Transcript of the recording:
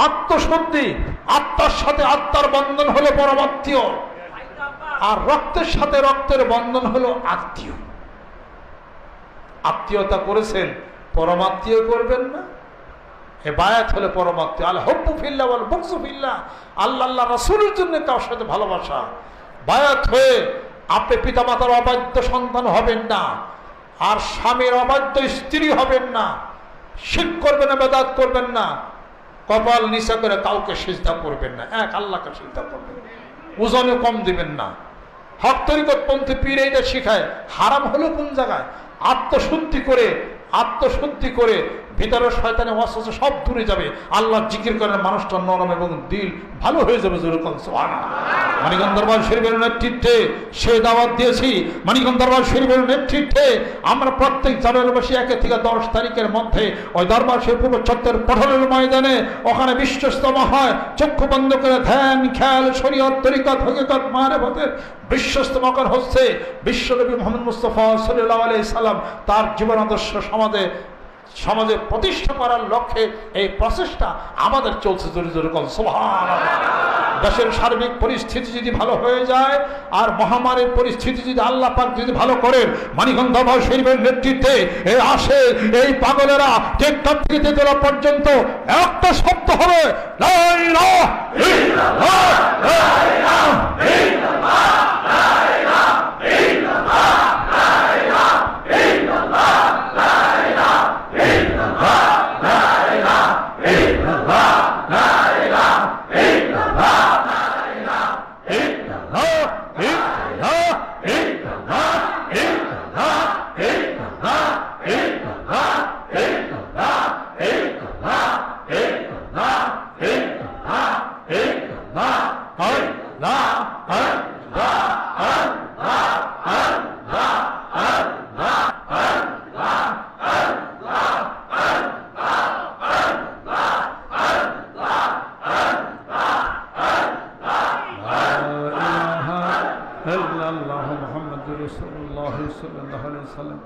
আত্মশুদ্ধি, আত্মার সাথে আত্মার বন্ধন হলো পরমাত্মীয়, আর রক্তের সাথে রক্তের বন্ধন হলো আত্মীয়। আত্মীয়তা করেছেন, পরমাত্মীয় করবেন না? এ বায়াত হলে পরমাত্মীয়। আল হুব্বু ফিল্লাহ ওয়াল বুগযু ফিল্লাহ, আল্লাহ আল্লাহ রাসূলের জন্য কার সাথে ভালোবাসা। বায়াত হয়ে আপনি পিতামাতার অবাধ্য সন্তান হবেন না, আর স্বামীর অবাধ্য স্ত্রী হবেন না, শিরক করবেন না, বেদাত করবেন না, কপাল নিচা করে কাউকে সিজদা করবেন না, এক আল্লাহকে সিজদা করবেন, ওজনে কম দিবেন না। হক তরিকতপন্থী পীর এইটা শিখায়। হারাম হলো কোন জায়গায়? আত্মশুদ্ধি করে, আত্মশুদ্ধি করে ভিতরের শয়তানে ওয়াসওয়াসা সব দূরে যাবে। আল্লাহ জিকির করেন, মানুষটা নরম এবং দিল ভালো হয়ে যাবে। যেরকম মানিকগঞ্জ দরবার শরীফের নেতৃত্বে সে দাওয়াত দিয়েছি। মানিকগঞ্জ দরবার শরীফের নেতৃত্বে আমরা প্রত্যেক জানুয়ারি মাসে 1 থেকে 10 তারিখের মধ্যে ওই দরবার শরীফ চত্বর পঠনের ময়দানে ওখানে বিশ্বস্তমা হয়। চক্ষু বন্ধ করে ধ্যান, খেয়াল, শরীয়ত, তরিকত, হকিকত, মারিফতের বিশ্বস্তমাকার হচ্ছে বিশ্বনবী মুহাম্মদ মুস্তাফা সাল্লাল্লাহু আলাইহি সাল্লাম তার জীবন আদর্শ সমাজে প্রতিষ্ঠা করার লক্ষ্যে এই প্রচেষ্টা আমাদের চলছে। জোরে জোরে বলেন সুবহানাল্লাহ। দেশের সার্বিক পরিস্থিতি যদি ভালো হয়ে যায়, আর মহামারীর পরিস্থিতি যদি আল্লাহ পাক যদি ভালো করেন, মানিকগঞ্জ দরবার শরীফের নেতৃত্বে এই আসে এই পাগলেরা টেকটপ থেকে তোলা পর্যন্ত একটা শব্দ হবে, লা ইলাহা ইল্লাল্লাহ, লা ইলাহা ইল্লাল্লাহ, লা ইলাহা ইল্লাল্লাহ, লা ইলাহা ইল্লাল্লাহ, লা ইলাহা ইল্লাল্লাহ, লা ইলাহা ইল্লাল্লাহ, লা ইলাহা ইল্লাল্লাহ, মুহাম্মাদুর রাসূলুল্লাহ সাল্লাল্লাহু আলাইহি ওয়াসাল্লাম।